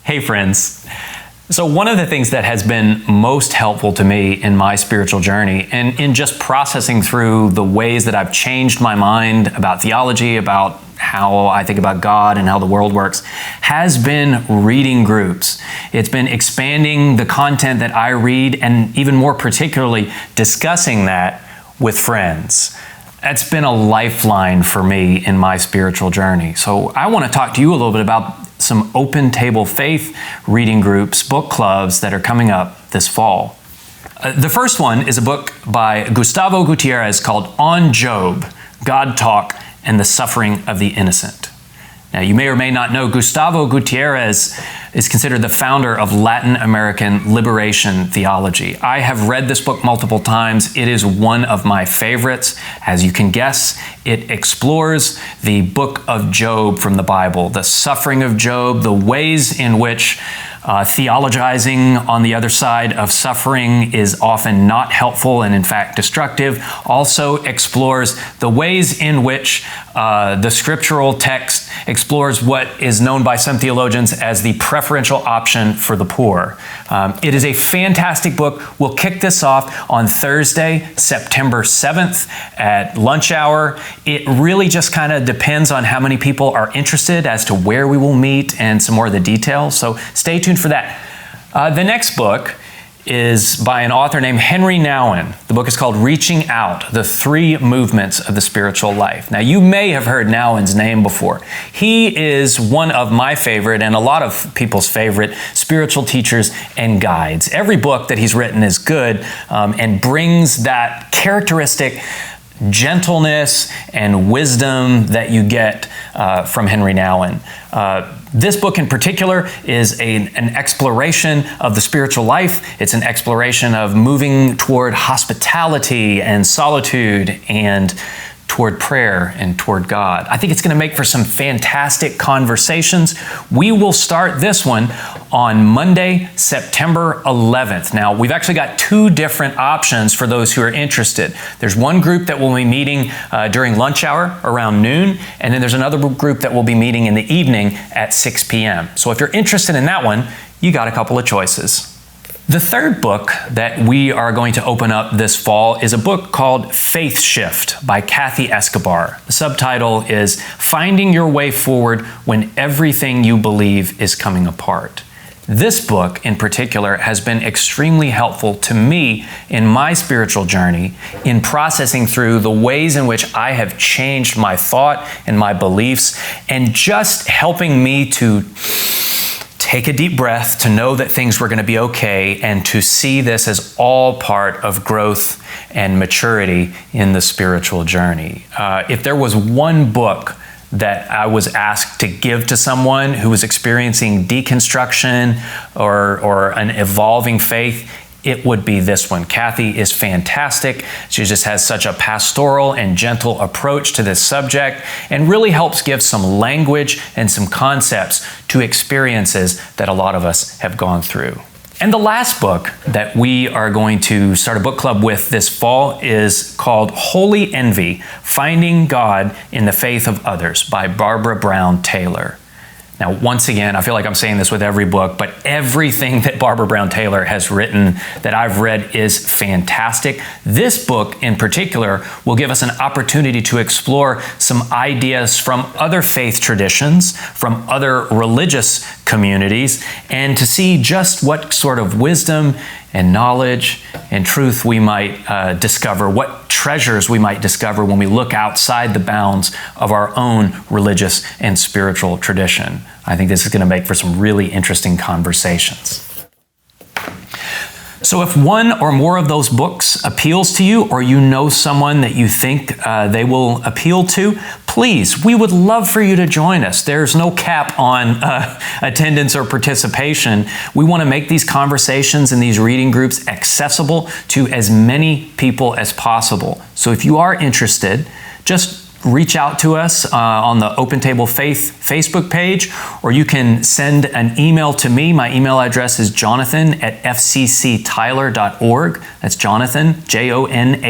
Hey friends. So one of the things that has been most helpful to me in my spiritual journey and in just processing through the ways that I've changed my mind about theology, about how I think about God and how the world works, has been reading groups. It's been expanding the content that I read and even more particularly discussing that with friends. That's been a lifeline for me in my spiritual journey. So I want to talk to you a little bit about some open table faith reading groups, book clubs that are coming up this fall. The first one is a book by Gustavo Gutierrez called On Job, God Talk and the Suffering of the Innocent. Now, you may or may not know, Gustavo Gutierrez is considered the founder of Latin American liberation theology. I have read this book multiple times. It is one of my favorites. As you can guess, it explores the book of Job from the Bible, the suffering of Job, the ways in which theologizing on the other side of suffering is often not helpful and in fact destructive. Also explores the ways in which the scriptural text explores what is known by some theologians as the preferential option for the poor. It is a fantastic book. We'll kick this off on Thursday, September 7th at lunch hour. It really just kind of depends on how many people are interested as to where we will meet and some more of the details. So stay tuned for that. The next book is by an author named Henri Nouwen. The book is called Reaching Out, the Three Movements of the Spiritual Life. Now, you may have heard Nouwen's name before. He is one of my favorite and a lot of people's favorite spiritual teachers and guides. Every book that he's written is good and brings that characteristic gentleness and wisdom that you get from Henri Nouwen. This book in particular is an exploration of the spiritual life. It's an exploration of moving toward hospitality and solitude and toward prayer and toward God. I think it's going to make for some fantastic conversations. We will start this one on Monday, September 11th. Now, we've actually got two different options for those who are interested. There's one group that will be meeting during lunch hour around noon, and then there's another group that will be meeting in the evening at 6 p.m. So if you're interested in that one, you got a couple of choices. The third book that we are going to open up this fall is a book called Faith Shift by Kathy Escobar. The subtitle is Finding Your Way Forward When Everything You Believe is Coming Apart. This book in particular has been extremely helpful to me in my spiritual journey in processing through the ways in which I have changed my thought and my beliefs and just helping me to take a deep breath, to know that things were going to be okay, and to see this as all part of growth and maturity in the spiritual journey. If there was one book that I was asked to give to someone who was experiencing deconstruction or an evolving faith, it would be this one. Kathy is fantastic. She just has such a pastoral and gentle approach to this subject and really helps give some language and some concepts to experiences that a lot of us have gone through. And the last book that we are going to start a book club with this fall is called Holy Envy, Finding God in the Faith of Others by Barbara Brown Taylor. Now, once again, I feel like I'm saying this with every book, but everything that Barbara Brown Taylor has written that I've read is fantastic. This book in particular will give us an opportunity to explore some ideas from other faith traditions, from other religious communities, and to see just what sort of wisdom and knowledge and truth we might discover, what treasures we might discover when we look outside the bounds of our own religious and spiritual tradition. I think this is going to make for some really interesting conversations. So if one or more of those books appeals to you, or you know someone that you think they will appeal to, please, we would love for you to join us. There's no cap on attendance or participation. We want to make these conversations and these reading groups accessible to as many people as possible. So if you are interested, just reach out to us on the Open Table Faith Facebook page, or you can send an email to me. My email address is jonathan@fcctyler.org. That's Jonathan, Jonathan,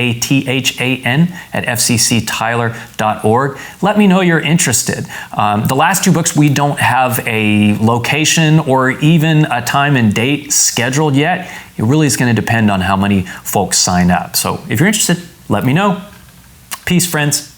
@fcctyler.org. Let me know you're interested. The last two books, we don't have a location or even a time and date scheduled yet. It really is going to depend on how many folks sign up. So if you're interested, let me know. Peace, friends.